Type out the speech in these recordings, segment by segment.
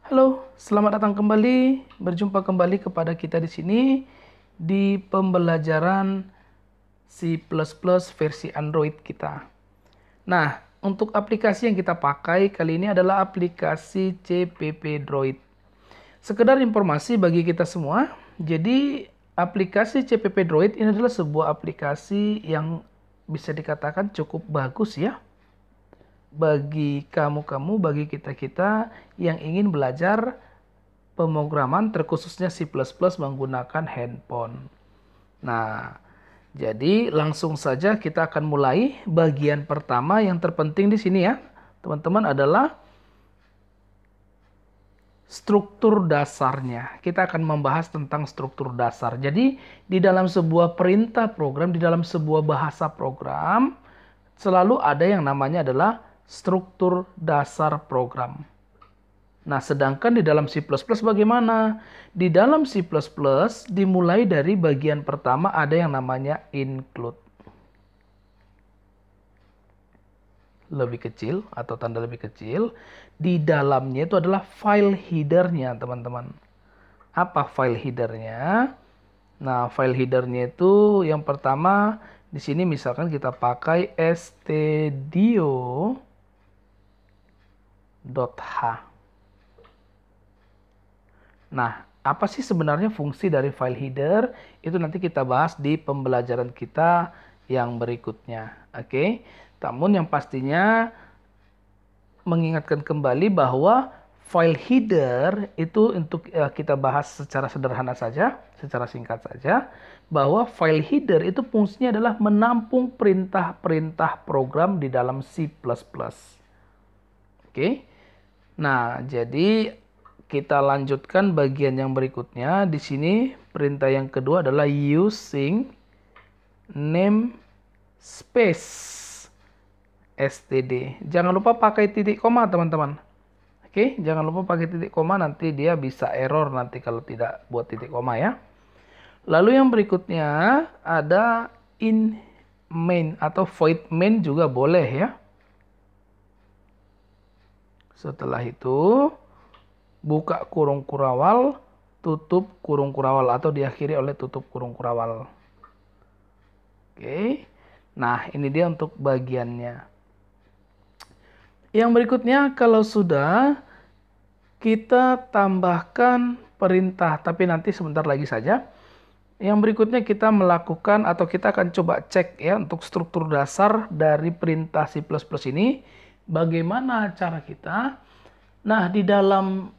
Halo, selamat datang kembali. Berjumpa kembali kepada kita di sini di pembelajaran C++ versi Android kita. Nah, untuk aplikasi yang kita pakai kali ini adalah aplikasi CPP Droid. Sekedar informasi bagi kita semua, jadi aplikasi CPP Droid ini adalah sebuah aplikasi yang bisa dikatakan cukup bagus ya bagi bagi kita-kita yang ingin belajar pemrograman terkhususnya C++ menggunakan handphone. Nah, jadi langsung saja kita akan mulai bagian pertama yang terpenting di sini ya, teman-teman adalah struktur dasarnya. Kita akan membahas tentang struktur dasar. Jadi, di dalam sebuah perintah program, di dalam sebuah bahasa program, selalu ada yang namanya adalah struktur dasar program. Nah, sedangkan di dalam C++ bagaimana? Di dalam C++ dimulai dari bagian pertama ada yang namanya include. Lebih kecil atau tanda lebih kecil. Di dalamnya itu adalah file header-nya, teman-teman. Apa file header-nya? Nah, file header-nya itu yang pertama di sini misalkan kita pakai stdio.h. Nah, apa sih sebenarnya fungsi dari file header? Itu nanti kita bahas di pembelajaran kita yang berikutnya. Oke. Namun yang pastinya mengingatkan kembali bahwa file header itu untuk kita bahas secara sederhana saja, secara singkat saja, bahwa file header itu fungsinya adalah menampung perintah-perintah program di dalam C++. Oke. Nah, jadi kita lanjutkan bagian yang berikutnya. Di sini perintah yang kedua adalah using namespace std. Jangan lupa pakai titik koma, teman-teman. Oke, jangan lupa pakai titik koma, nanti dia bisa error nanti kalau tidak buat titik koma ya. Lalu yang berikutnya ada in main atau void main juga boleh ya. Setelah itu buka kurung kurawal, tutup kurung kurawal atau diakhiri oleh tutup kurung kurawal. Oke. Nah, ini dia untuk bagiannya. Yang berikutnya kalau sudah kita tambahkan perintah, tapi nanti sebentar lagi saja. Yang berikutnya kita melakukan atau kita akan coba cek ya untuk struktur dasar dari perintah C++ ini. Bagaimana cara kita? Nah, di dalam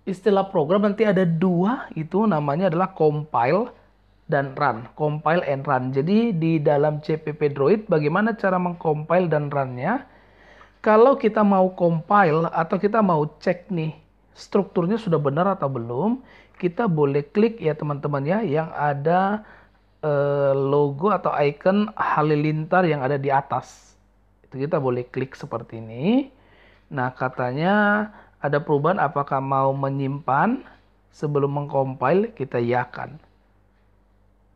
istilah program nanti ada dua, itu namanya adalah compile dan run. Compile and run. Jadi di dalam CPP Droid bagaimana cara mengcompile dan run-nya? Kalau kita mau compile atau kita mau cek nih strukturnya sudah benar atau belum, kita boleh klik ya teman-teman ya yang ada logo atau icon halilintar yang ada di atas. Itu kita boleh klik seperti ini. Nah, katanya ada perubahan apakah mau menyimpan sebelum mengcompile, kita yakan.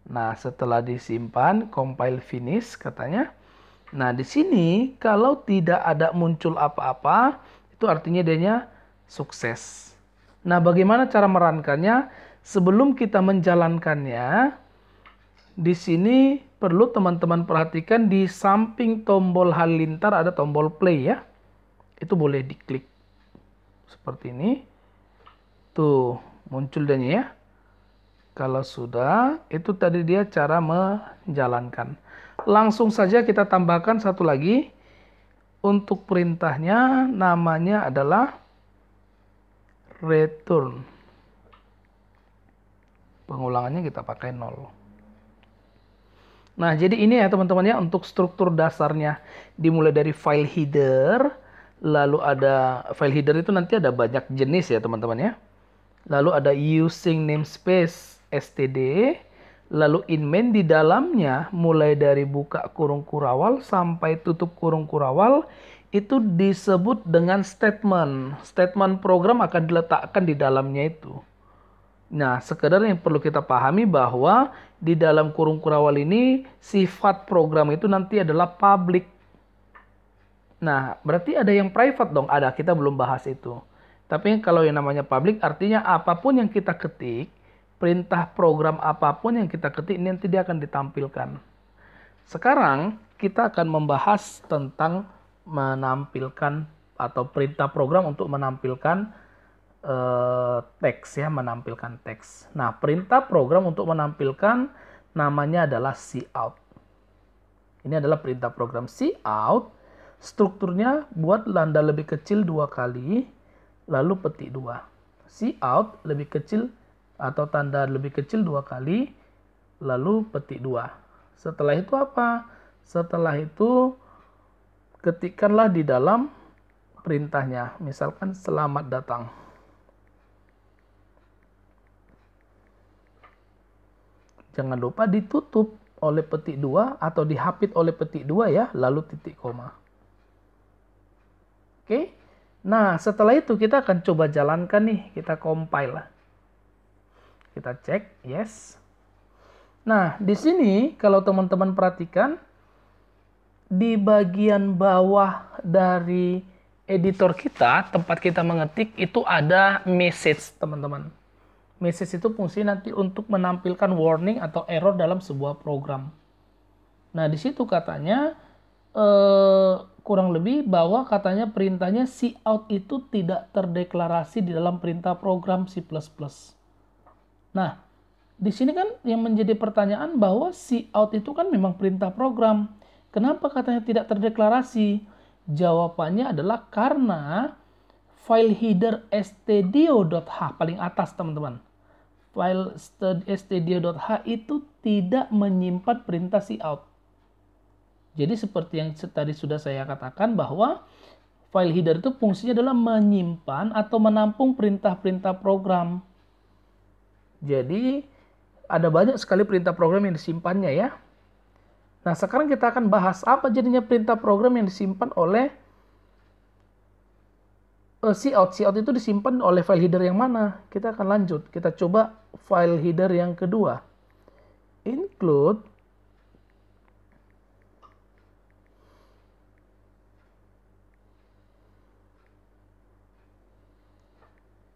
Nah, setelah disimpan, compile finish katanya. Nah, di sini kalau tidak ada muncul apa-apa, itu artinya dia sukses. Nah, bagaimana cara merankannya? Sebelum kita menjalankannya, di sini perlu teman-teman perhatikan di samping tombol halilintar ada tombol play ya. Itu boleh diklik seperti ini. Tuh, muncul dia ya. Kalau sudah, itu tadi dia cara menjalankan. Langsung saja kita tambahkan satu lagi. Untuk perintahnya namanya adalah return. Pengulangannya kita pakai 0. Nah, jadi ini ya teman-teman ya untuk struktur dasarnya. Dimulai dari file header. Lalu ada file header itu nanti ada banyak jenis ya teman-teman ya. Lalu ada using namespace std. Lalu in main di dalamnya mulai dari buka kurung kurawal sampai tutup kurung kurawal itu disebut dengan statement. Statement program akan diletakkan di dalamnya itu. Nah, sekedar yang perlu kita pahami bahwa di dalam kurung kurawal ini sifat program itu nanti adalah public. Nah, berarti ada yang private dong. Ada, kita belum bahas itu. Tapi kalau yang namanya public artinya apapun yang kita ketik, perintah program apapun yang kita ketik ini nanti dia akan ditampilkan. Sekarang kita akan membahas tentang menampilkan atau perintah program untuk menampilkan teks ya, menampilkan teks. Nah, perintah program untuk menampilkan namanya adalah cout. Ini adalah perintah program cout. Strukturnya buat lambda lebih kecil 2 kali, lalu petik 2. Cout lebih kecil atau tanda lebih kecil 2 kali, lalu petik 2. Setelah itu apa? Setelah itu ketikkanlah di dalam perintahnya, misalkan selamat datang. Jangan lupa ditutup oleh petik 2 atau dihapit oleh petik 2 ya, lalu titik koma. Oke. Nah, setelah itu kita akan coba jalankan nih, kita compile. Kita cek, yes. Nah, di sini kalau teman-teman perhatikan di bagian bawah dari editor kita, tempat kita mengetik itu ada message, teman-teman. Message itu fungsi nanti untuk menampilkan warning atau error dalam sebuah program. Nah, di situ katanya kurang lebih bahwa katanya perintahnya cout itu tidak terdeklarasi di dalam perintah program C++. Nah, di sini kan yang menjadi pertanyaan bahwa cout itu kan memang perintah program. Kenapa katanya tidak terdeklarasi? Jawabannya adalah karena file header stdio.h paling atas, teman-teman. File stdio.h itu tidak menyimpan perintah cout. Jadi seperti yang tadi sudah saya katakan bahwa file header itu fungsinya adalah menyimpan atau menampung perintah-perintah program. Jadi ada banyak sekali perintah program yang disimpannya ya. Nah, sekarang kita akan bahas apa jadinya perintah program yang disimpan oleh cout. Cout itu disimpan oleh file header yang mana? Kita akan lanjut. Kita coba file header yang kedua. Include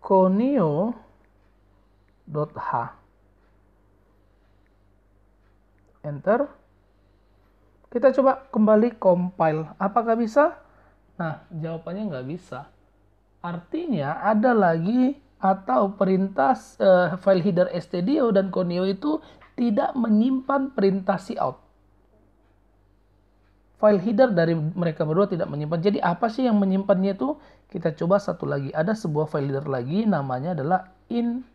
conio.h. Enter. Kita coba kembali compile. Apakah bisa? Nah, jawabannya nggak bisa. Artinya ada lagi atau perintah file header stdio dan conio itu tidak menyimpan perintah cout. File header dari mereka berdua tidak menyimpan. Jadi apa sih yang menyimpannya itu? Kita coba satu lagi. Ada sebuah file header lagi namanya adalah include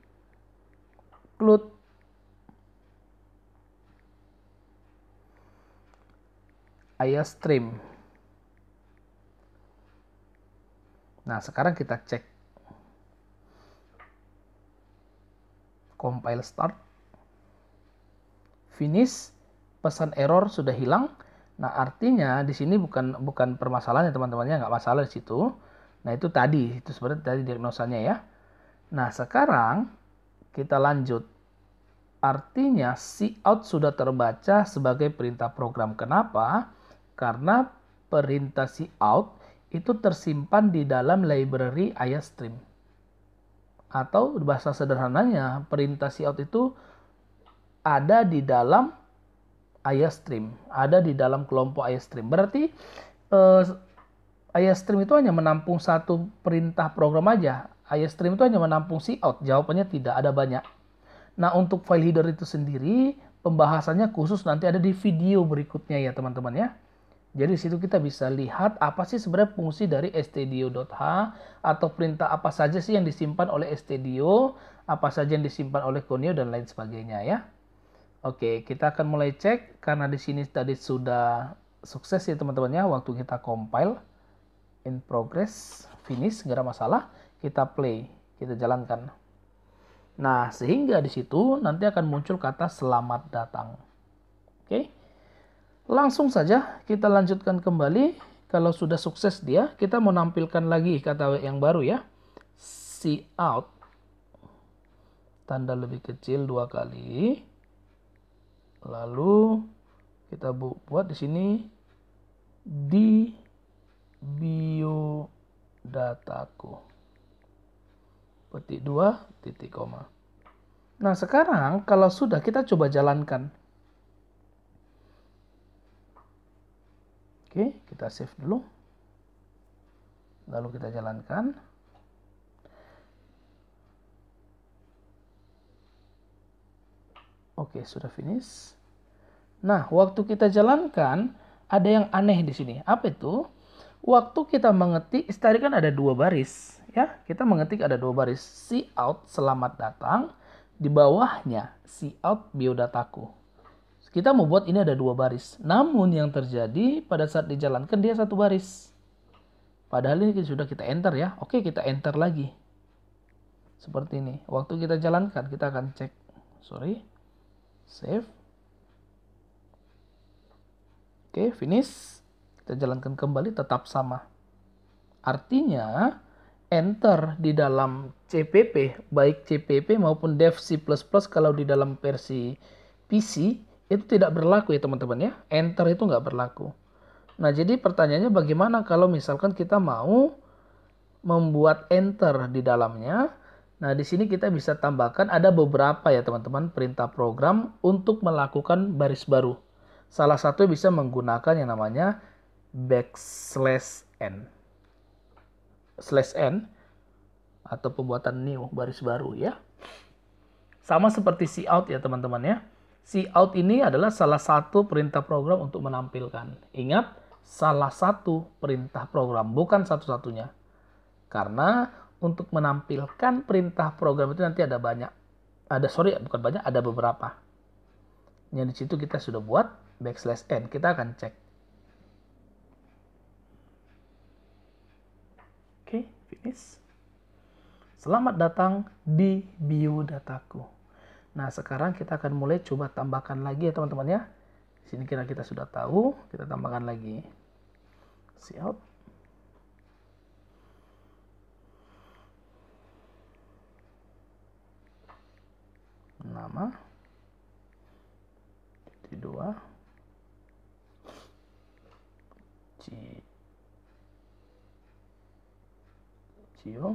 iostream. Nah, sekarang kita cek. Compile start. Finish. Pesan error sudah hilang. Nah, artinya di sini bukan permasalahannya, teman-temannya, nggak masalah di situ. Nah, itu tadi, itu sebenarnya tadi diagnosanya ya. Nah, sekarang kita lanjut. Artinya cout sudah terbaca sebagai perintah program. Kenapa? Karena perintah cout itu tersimpan di dalam library iostream. Atau bahasa sederhananya, perintah cout itu ada di dalam iostream, ada di dalam kelompok iostream. Berarti iostream itu hanya menampung satu perintah program aja. iostream itu hanya menampung cout. Jawabannya tidak, ada banyak. Nah, untuk file header itu sendiri pembahasannya khusus nanti ada di video berikutnya ya, teman-teman ya. Jadi di situ kita bisa lihat apa sih sebenarnya fungsi dari stdio.h atau perintah apa saja sih yang disimpan oleh stdio, apa saja yang disimpan oleh conio dan lain sebagainya ya. Oke, kita akan mulai cek karena di sini tadi sudah sukses ya teman-teman ya waktu kita compile. In progress, finish, nggak ada masalah. Kita play, kita jalankan. Nah, sehingga di situ nanti akan muncul kata selamat datang. Oke. Langsung saja kita lanjutkan kembali. Kalau sudah sukses dia, kita mau nampilkan lagi kata yang baru ya. Cout. Tanda lebih kecil 2 kali. Lalu kita buat di sini di biodataku. petik 2, titik koma. Nah, sekarang kalau sudah, kita coba jalankan. Oke, kita save dulu. Lalu kita jalankan. Oke, sudah finish. Nah, waktu kita jalankan, ada yang aneh di sini. Apa itu? Waktu kita mengetik, tadi kan ada 2 baris. Ya, kita mengetik ada 2 baris. Cout, selamat datang. Di bawahnya, cout biodataku. Kita mau buat ini ada 2 baris. Namun yang terjadi pada saat dijalankan dia 1 baris. Padahal ini sudah kita enter ya. Oke, kita enter lagi. Seperti ini. Waktu kita jalankan, kita akan cek. Save. Oke, finish. Kita jalankan kembali, tetap sama. Artinya, enter di dalam CPP, baik CPP maupun dev C++ kalau di dalam versi PC, itu tidak berlaku ya teman-teman ya. Enter itu nggak berlaku. Nah, jadi pertanyaannya bagaimana kalau misalkan kita mau membuat enter di dalamnya. Nah, di sini kita bisa tambahkan ada beberapa ya teman-teman perintah program untuk melakukan baris baru. Salah satu bisa menggunakan yang namanya \n atau pembuatan new baris baru ya. Sama seperti cout ya teman-teman ya. Cout ini adalah salah satu perintah program untuk menampilkan. Ingat, salah satu perintah program, bukan satu-satunya. Karena untuk menampilkan perintah program itu nanti ada banyak. Ada beberapa. Yang di situ kita sudah buat \n. Kita akan cek. Oke, finish. Selamat datang di biodataku. Nah, sekarang kita akan mulai coba tambahkan lagi ya teman-teman ya. Di sini kita sudah tahu, kita tambahkan lagi. Cout. Nama. Titik 2. Cio.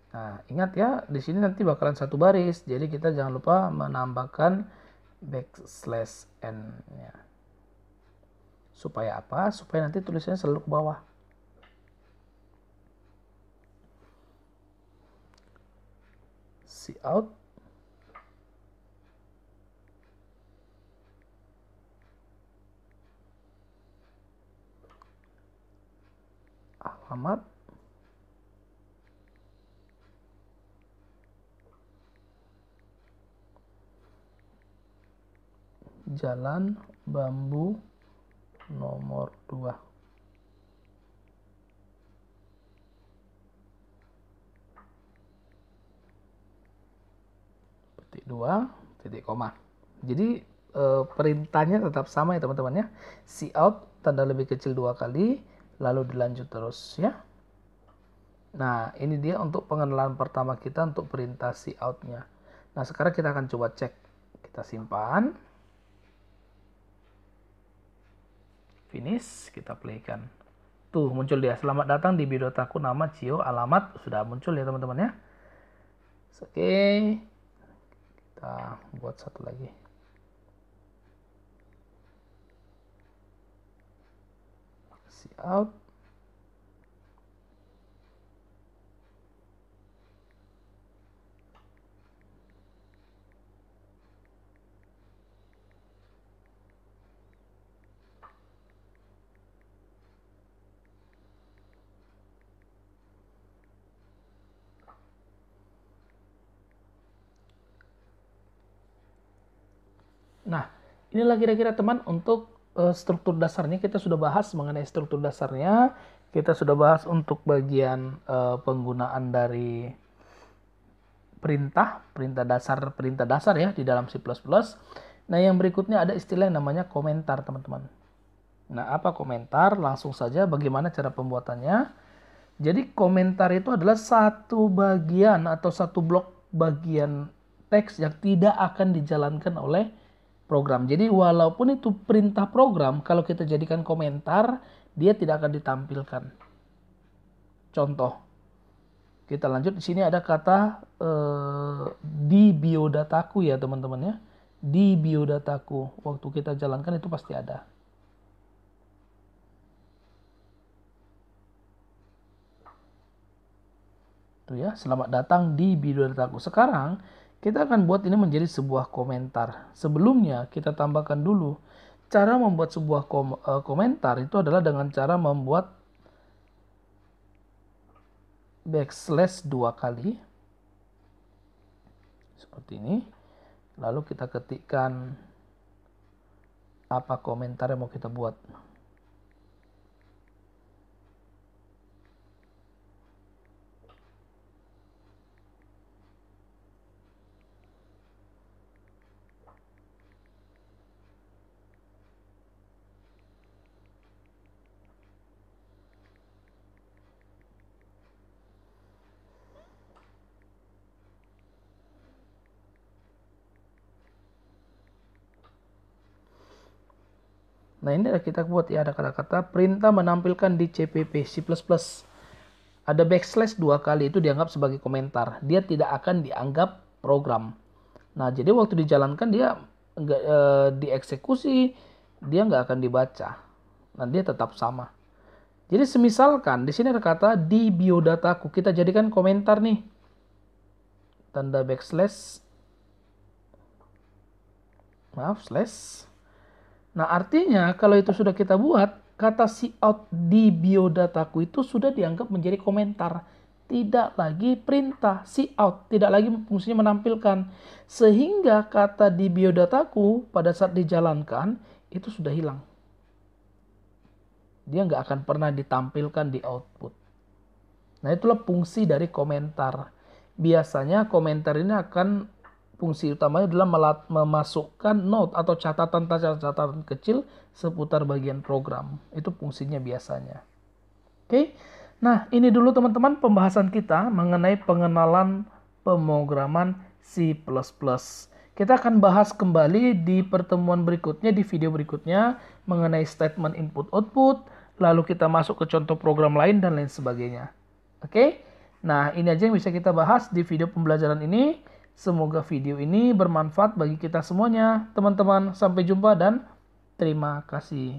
Nah, ingat ya, di sini nanti bakalan 1 baris. Jadi kita jangan lupa menambahkan \n-nya. Supaya apa? Supaya nanti tulisannya selalu ke bawah. Cout. Alamat. Jalan Bambu nomor 2. Petik 2, titik koma. Jadi perintahnya tetap sama ya teman-teman ya. Cout tanda lebih kecil 2 kali, lalu dilanjut terus ya. Nah, ini dia untuk pengenalan pertama kita untuk perintah cout-nya. Nah, sekarang kita akan coba cek. Kita simpan. Finish, kita playkan. Tuh, muncul dia. Selamat datang di biodataku, nama, Cio, alamat. Sudah muncul ya teman-teman ya. Oke. Kita buat satu lagi. Cout. Nah, inilah kira-kira teman untuk struktur dasarnya. Kita sudah bahas mengenai struktur dasarnya. Kita sudah bahas untuk bagian penggunaan dari perintah dasar ya di dalam C++. Nah, yang berikutnya ada istilah yang namanya komentar, teman-teman. Nah, apa komentar? Langsung saja bagaimana cara pembuatannya. Jadi komentar itu adalah satu bagian atau satu blok bagian teks yang tidak akan dijalankan oleh program. Jadi walaupun itu perintah program, kalau kita jadikan komentar, dia tidak akan ditampilkan. Contoh, Kita lanjut, di sini ada kata di biodataku ya teman-teman ya. Di biodataku, waktu kita jalankan itu pasti ada. Tuh ya, selamat datang di biodataku. Sekarang kita akan buat ini menjadi sebuah komentar. Sebelumnya kita tambahkan dulu cara membuat sebuah komentar itu adalah dengan cara membuat backslash 2 kali seperti ini, lalu kita ketikkan apa komentar yang mau kita buat. Nah ini kita buat ya, ada kata-kata perintah menampilkan di CPP C++. Ada backslash 2 kali, itu dianggap sebagai komentar. Dia tidak akan dianggap program. Nah jadi waktu dijalankan dia nggak dieksekusi, dia nggak akan dibaca. Nah dia tetap sama. Jadi semisalkan di sini ada kata di biodataku, kita jadikan komentar nih. Tanda backslash. Maaf, slash. Nah, artinya kalau itu sudah kita buat, kata cout di biodataku itu sudah dianggap menjadi komentar. Tidak lagi perintah cout, tidak lagi fungsinya menampilkan. Sehingga kata di biodataku pada saat dijalankan, itu sudah hilang. Dia nggak akan pernah ditampilkan di output. Nah, itulah fungsi dari komentar. Biasanya komentar ini akan fungsi utamanya adalah memasukkan note atau catatan kecil seputar bagian program. Itu fungsinya biasanya. Oke. Nah, ini dulu teman-teman pembahasan kita mengenai pengenalan pemrograman C++. Kita akan bahas kembali di pertemuan berikutnya, di video berikutnya mengenai statement input-output, lalu kita masuk ke contoh program lain dan lain sebagainya. Oke. Nah, ini aja yang bisa kita bahas di video pembelajaran ini. Semoga video ini bermanfaat bagi kita semuanya. Teman-teman, sampai jumpa dan terima kasih.